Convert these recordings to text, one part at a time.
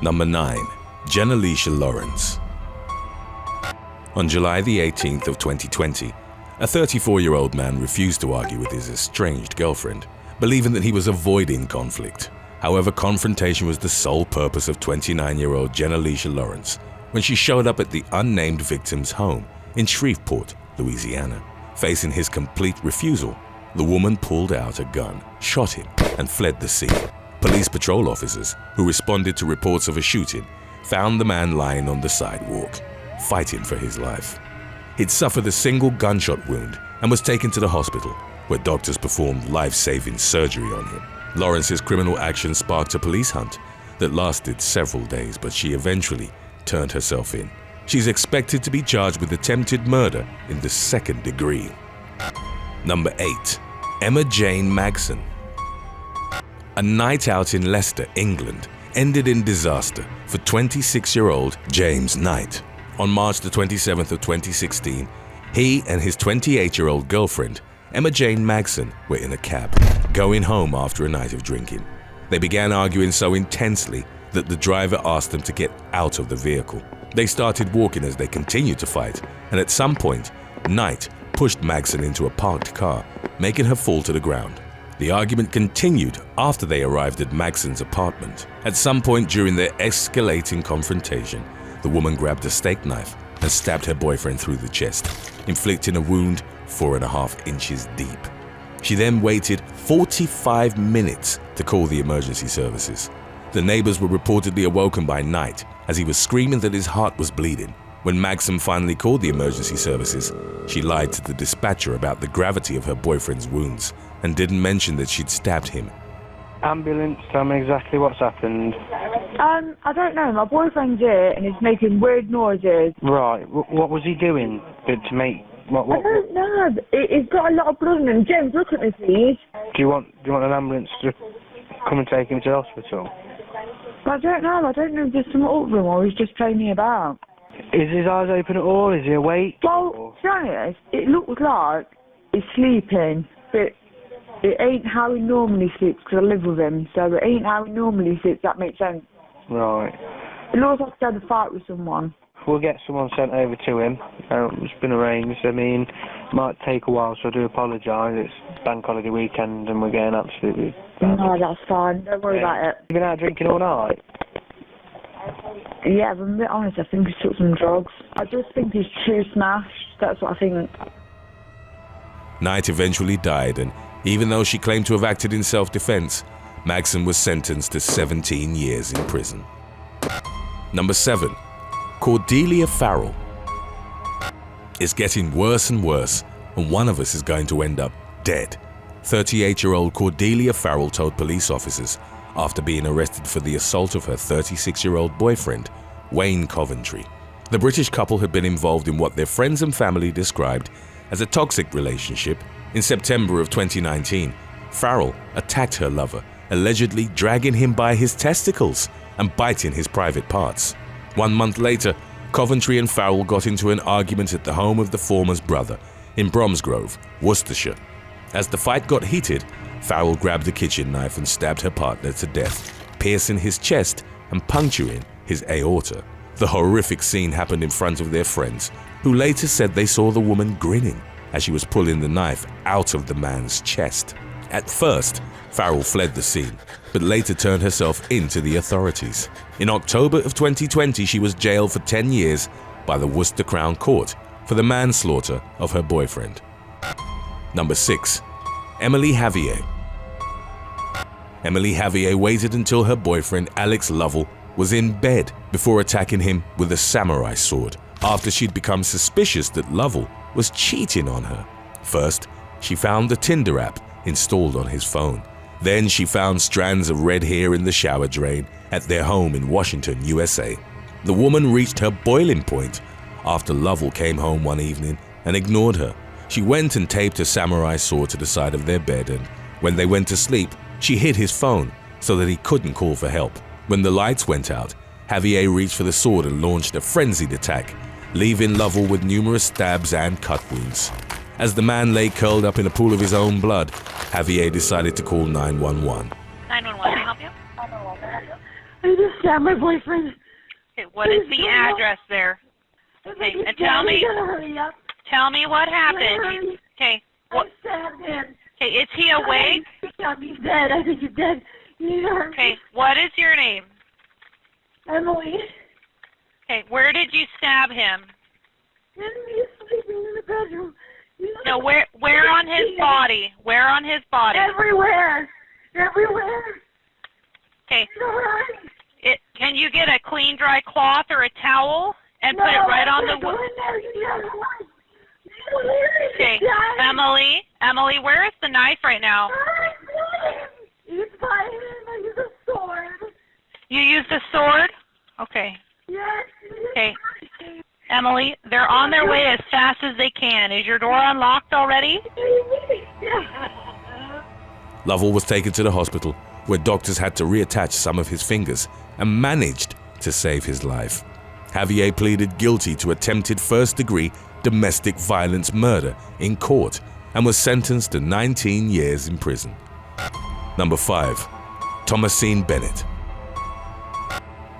Number 9. Genella Lawrence. On July the 18th of 2020, a 34-year-old man refused to argue with his estranged girlfriend, believing that he was avoiding conflict. However, confrontation was the sole purpose of 29-year-old Genella Lawrence when she showed up at the unnamed victim's home in Shreveport, Louisiana. Facing his complete refusal, the woman pulled out a gun, shot him, and fled the scene. Police patrol officers, who responded to reports of a shooting, found the man lying on the sidewalk, fighting for his life. He'd suffered a single gunshot wound and was taken to the hospital, where doctors performed life-saving surgery on him. Lawrence's criminal action sparked a police hunt that lasted several days, but she eventually turned herself in. She's expected to be charged with attempted murder in the 2nd degree. Number 8. Emma Jane Magson. A night out in Leicester, England, ended in disaster for 26-year-old James Knight. On March the 27th of 2016, he and his 28-year-old girlfriend, Emma Jane Magson, were in a cab, going home after a night of drinking. They began arguing so intensely that the driver asked them to get out of the vehicle. They started walking as they continued to fight, and at some point, Knight pushed Magson into a parked car, making her fall to the ground. The argument continued after they arrived at Magson's apartment. At some point during their escalating confrontation, the woman grabbed a steak knife and stabbed her boyfriend through the chest, inflicting a wound 4.5 inches deep. She then waited 45 minutes to call the emergency services. The neighbors were reportedly awoken by Knight as he was screaming that his heart was bleeding. When Magson finally called the emergency services, she lied to the dispatcher about the gravity of her boyfriend's wounds and didn't mention that she'd stabbed him. Ambulance, tell me exactly what's happened. I don't know. My boyfriend's here and he's making weird noises. Right, what was he doing to make... What? I don't know. He's got a lot of blood in him. James, look at me, please. Do you want an ambulance to come and take him to the hospital? I don't know. I don't know if there's something up with him or he's just playing me about. Is his eyes open at all? Is he awake? Well, to be honest, it looks like he's sleeping, but it ain't how he normally sleeps because I live with him, so it ain't how he normally sleeps, that makes sense. Right. It looks like he's had a fight with someone. We'll get someone sent over to him. It's been arranged. I mean, it might take a while, so I do apologise. It's bank holiday weekend and we're getting absolutely... No, that's fine. Don't worry about it. You've been out drinking all night? Yeah, if I'm a bit honest, I think he took some drugs. I just think he's too smashed. That's what I think. Knight eventually died, and even though she claimed to have acted in self-defense, Magson was sentenced to 17 years in prison. Number 7. Cordelia Farrel. It's getting worse and worse, and one of us is going to end up dead. 38-year-old Cordelia Farrel told police officers after being arrested for the assault of her 36-year-old boyfriend, Wayne Coventry. The British couple had been involved in what their friends and family described as a toxic relationship. In September of 2019, Farrel attacked her lover, allegedly dragging him by his testicles and biting his private parts. 1 month later, Coventry and Farrel got into an argument at the home of the former's brother in Bromsgrove, Worcestershire. As the fight got heated, Farrel grabbed a kitchen knife and stabbed her partner to death, piercing his chest and puncturing his aorta. The horrific scene happened in front of their friends, who later said they saw the woman grinning as she was pulling the knife out of the man's chest. At first, Farrel fled the scene, but later turned herself in to the authorities. In October of 2020, she was jailed for 10 years by the Worcester Crown Court for the manslaughter of her boyfriend. Number 6. Emily Javier. Emily Javier waited until her boyfriend Alex Lovell was in bed before attacking him with a samurai sword after she'd become suspicious that Lovell was cheating on her. First, she found the Tinder app installed on his phone. Then she found strands of red hair in the shower drain at their home in Washington, USA. The woman reached her boiling point after Lovell came home one evening and ignored her. She went and taped a samurai sword to the side of their bed, and when they went to sleep, she hid his phone so that he couldn't call for help. When the lights went out, Javier reached for the sword and launched a frenzied attack, leaving Lovell with numerous stabs and cut wounds. As the man lay curled up in a pool of his own blood, Javier decided to call 911. 911, can I help you? He just stab my boyfriend. Okay, what is the address there? Okay, and tell me what happened. Okay, what? I stabbed him. Okay, is he awake? He's dead. I think he's dead. Okay, what is your name? Emily. Okay, where did you stab him? He's sleeping in the bedroom. No, where on his body? Where on his body? Everywhere. Okay. Can you get a clean, dry cloth or a towel and put it right on the wound? Okay, Emily, where is the knife right now? It's by him. I used a sword. You used a sword? Okay. Yes. Okay. Emily, they're on their way as fast as they can. Is your door unlocked already? Lovell was taken to the hospital, where doctors had to reattach some of his fingers and managed to save his life. Javier pleaded guilty to attempted first-degree domestic violence murder in court and was sentenced to 19 years in prison. Number 5. Thomasine Bennett.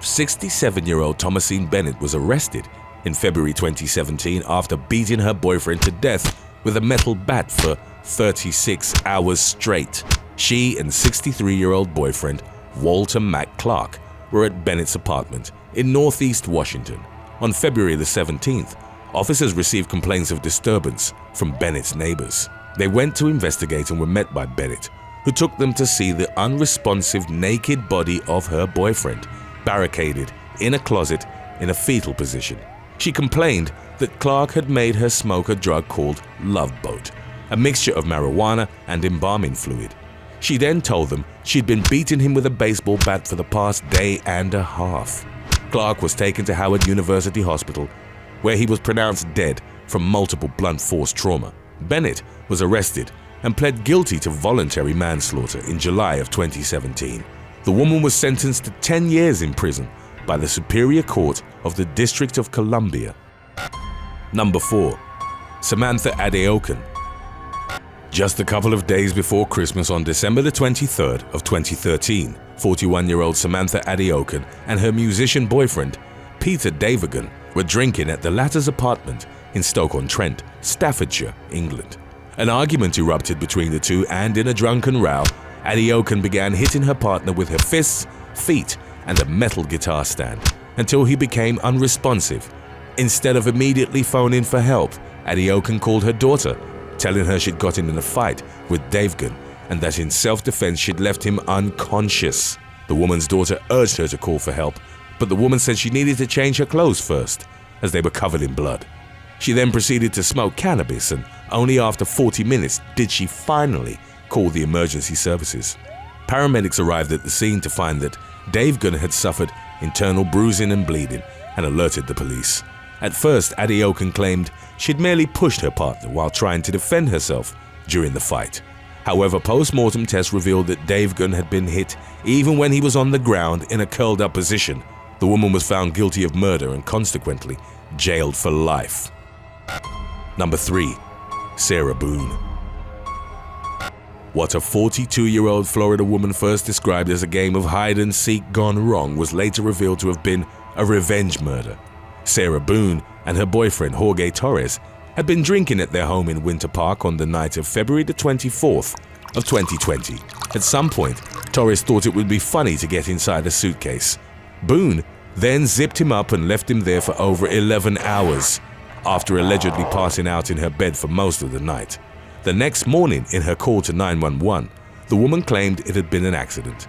67-year-old Thomasine Bennett was arrested in February 2017 after beating her boyfriend to death with a metal bat for 36 hours straight. She and 63-year-old boyfriend Walter Mack Clark were at Bennett's apartment in Northeast Washington. On February the 17th, officers received complaints of disturbance from Bennett's neighbors. They went to investigate and were met by Bennett, who took them to see the unresponsive naked body of her boyfriend, barricaded in a closet in a fetal position. She complained that Clark had made her smoke a drug called Love Boat, a mixture of marijuana and embalming fluid. She then told them she'd been beating him with a baseball bat for the past day and a half. Clark was taken to Howard University Hospital, where he was pronounced dead from multiple blunt force trauma. Bennett was arrested and pled guilty to voluntary manslaughter in July of 2017. The woman was sentenced to 10 years in prison by the Superior Court of the District of Columbia. Number 4. Samantha Adecon. Just a couple of days before Christmas on December the 23rd of 2013, 41-year-old Samantha Adecon and her musician boyfriend, Peter Davigan, were drinking at the latter's apartment in Stoke-on-Trent, Staffordshire, England. An argument erupted between the two, and in a drunken row, Adecon began hitting her partner with her fists, feet, and a metal guitar stand until he became unresponsive. Instead of immediately phoning for help, Adecon called her daughter, telling her she'd gotten in a fight with Davigan and that in self-defense she'd left him unconscious. The woman's daughter urged her to call for help, but the woman said she needed to change her clothes first, as they were covered in blood. She then proceeded to smoke cannabis, and only after 40 minutes did she finally call the emergency services. Paramedics arrived at the scene to find that Davigan had suffered internal bruising and bleeding and alerted the police. At first, Adecon claimed she'd merely pushed her partner while trying to defend herself during the fight. However, post-mortem tests revealed that Davigan had been hit even when he was on the ground in a curled-up position. The woman was found guilty of murder and consequently jailed for life. Number 3. Sarah Boone. What a 42-year-old Florida woman first described as a game of hide-and-seek gone wrong was later revealed to have been a revenge murder. Sarah Boone and her boyfriend Jorge Torres had been drinking at their home in Winter Park on the night of February the 24th of 2020. At some point, Torres thought it would be funny to get inside a suitcase. Boone then zipped him up and left him there for over 11 hours, after allegedly passing out in her bed for most of the night. The next morning, in her call to 911, the woman claimed it had been an accident.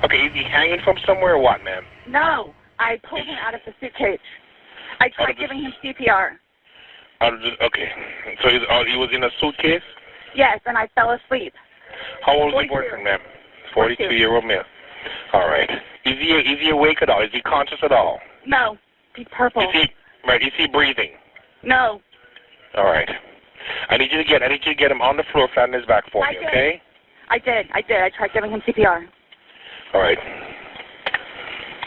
Okay, is he hanging from somewhere or what, ma'am? No, I pulled him out of the suitcase. I tried giving him CPR. Okay, so he was in a suitcase? Yes, and I fell asleep. How old is the boyfriend, ma'am? 42-year-old male. All right. Is he awake at all? Is he conscious at all? No, he's purple. Is he breathing? No. All right. I need you to get him on the floor, flat on his back for me, okay? I did. I tried giving him CPR. All right.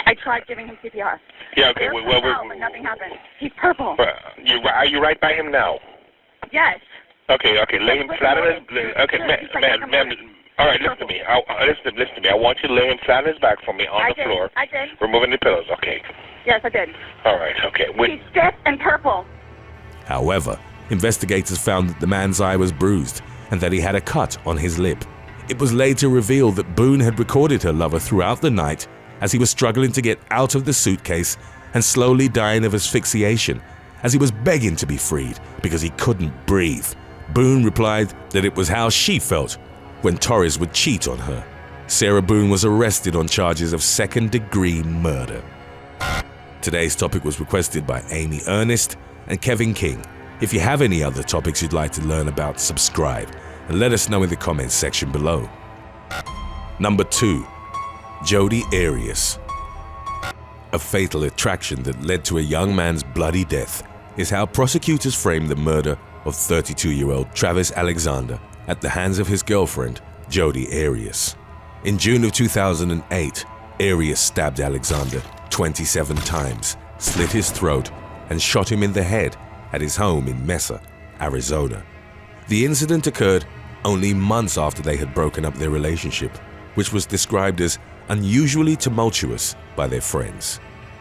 I tried giving him CPR. Yeah, okay. But nothing happened. He's purple. Are you right by him now? Yes. Okay. Lay him flat on his. Okay, All right, listen to me. Listen to me. I want you to lay him flat on his back for me on the floor. I did. Removing the pillows. Okay. Yes, I did. All right. Okay. He's stiff and purple. However, investigators found that the man's eye was bruised and that he had a cut on his lip. It was later revealed that Boone had recorded her lover throughout the night as he was struggling to get out of the suitcase and slowly dying of asphyxiation, as he was begging to be freed because he couldn't breathe. Boone replied that it was how she felt when Torres would cheat on her. Sarah Boone was arrested on charges of second-degree murder. Today's topic was requested by Amy Ernest and Kevin King. If you have any other topics you'd like to learn about, subscribe and let us know in the comments section below. Number 2. Jody Arias. A fatal attraction that led to a young man's bloody death is how prosecutors framed the murder of 32-year-old Travis Alexander at the hands of his girlfriend, Jody Arias. In June of 2008, Arias stabbed Alexander 27 times, slit his throat, and shot him in the head at his home in Mesa, Arizona. The incident occurred only months after they had broken up their relationship, which was described as unusually tumultuous by their friends.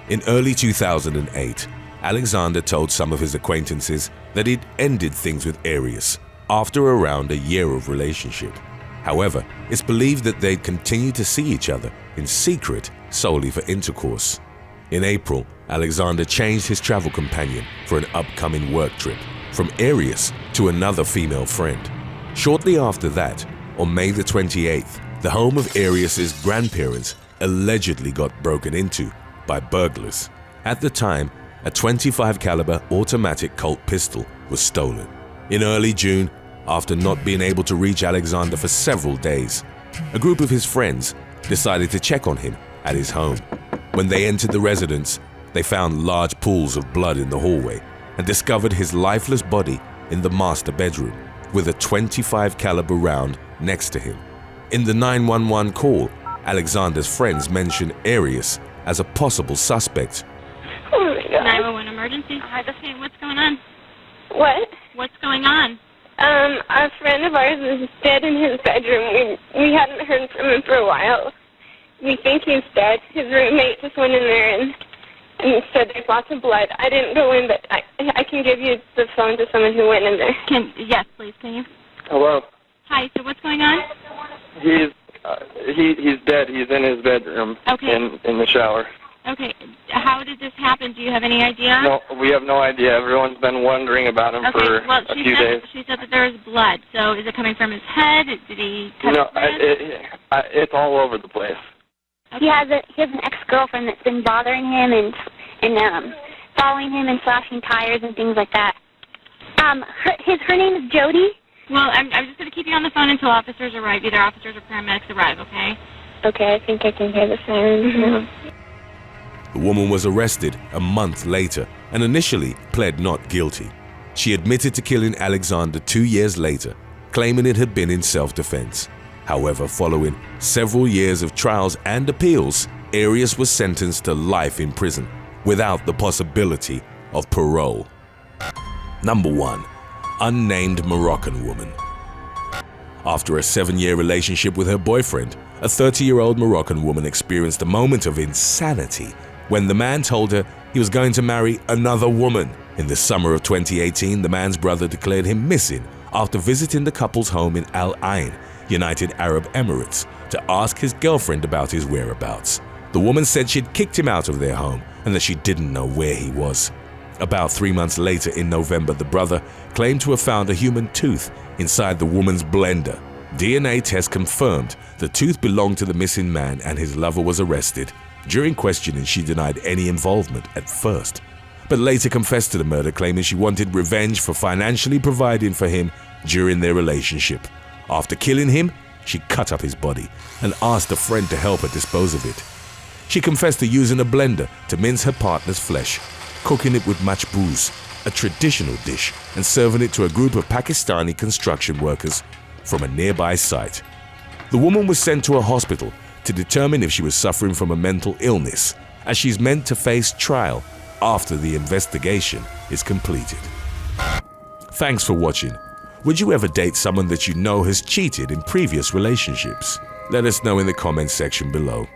In early 2008, Alexander told some of his acquaintances that he'd ended things with Arias after around a year of relationship. However, it's believed that they'd continued to see each other in secret solely for intercourse. In April, Alexander changed his travel companion for an upcoming work trip from Arias to another female friend. Shortly after that, on May the 28th, the home of Arias's grandparents allegedly got broken into by burglars. At the time, a .25 caliber automatic Colt pistol was stolen. In early June, after not being able to reach Alexander for several days, a group of his friends decided to check on him at his home. When they entered the residence, they found large pools of blood in the hallway and discovered his lifeless body in the master bedroom with a .25 caliber round next to him. In the 911 call, Alexander's friends mentioned Arias as a possible suspect. Oh my God. 911 emergency. Hi, okay, what's going on? What? What's going on? A friend of ours is dead in his bedroom. We hadn't heard from him for a while. We think he's dead. His roommate just went in there and said there's lots of blood. I didn't go in, but I can give you the phone to someone who went in there. Yes, please, can you? Hello. Hi, so what's going on? He's dead. He's in his bedroom. Okay. In the shower. Okay, how did this happen? Do you have any idea? No, we have no idea. Everyone's been wondering about him for a few days. She said that there was blood. So is it coming from his head? Did he cut his wrist? It's all over the place. Okay. He has an ex-girlfriend that's been bothering him and following him and slashing tires and things like that. Her name is Jody. Well, I'm just going to keep you on the phone until officers arrive. Either officers or paramedics arrive, okay? Okay, I think I can hear the sirens now. The woman was arrested a month later and initially pled not guilty. She admitted to killing Alexander 2 years later, claiming it had been in self-defense. However, following several years of trials and appeals, Arias was sentenced to life in prison without the possibility of parole. Number 1. Unnamed Moroccan woman. After a 7-year relationship with her boyfriend, a 30-year-old Moroccan woman experienced a moment of insanity when the man told her he was going to marry another woman. In the summer of 2018, the man's brother declared him missing after visiting the couple's home in Al Ain, United Arab Emirates, to ask his girlfriend about his whereabouts. The woman said she'd kicked him out of their home and that she didn't know where he was. About 3 months later, in November, the brother claimed to have found a human tooth inside the woman's blender. DNA tests confirmed the tooth belonged to the missing man and his lover was arrested. During questioning, she denied any involvement at first, but later confessed to the murder, claiming she wanted revenge for financially providing for him during their relationship. After killing him, she cut up his body and asked a friend to help her dispose of it. She confessed to using a blender to mince her partner's flesh, cooking it with machbouz, a traditional dish, and serving it to a group of Pakistani construction workers from a nearby site. The woman was sent to a hospital to determine if she was suffering from a mental illness, as she's meant to face trial after the investigation is completed. Thanks for watching. Would you ever date someone that you know has cheated in previous relationships? Let us know in the comments section below.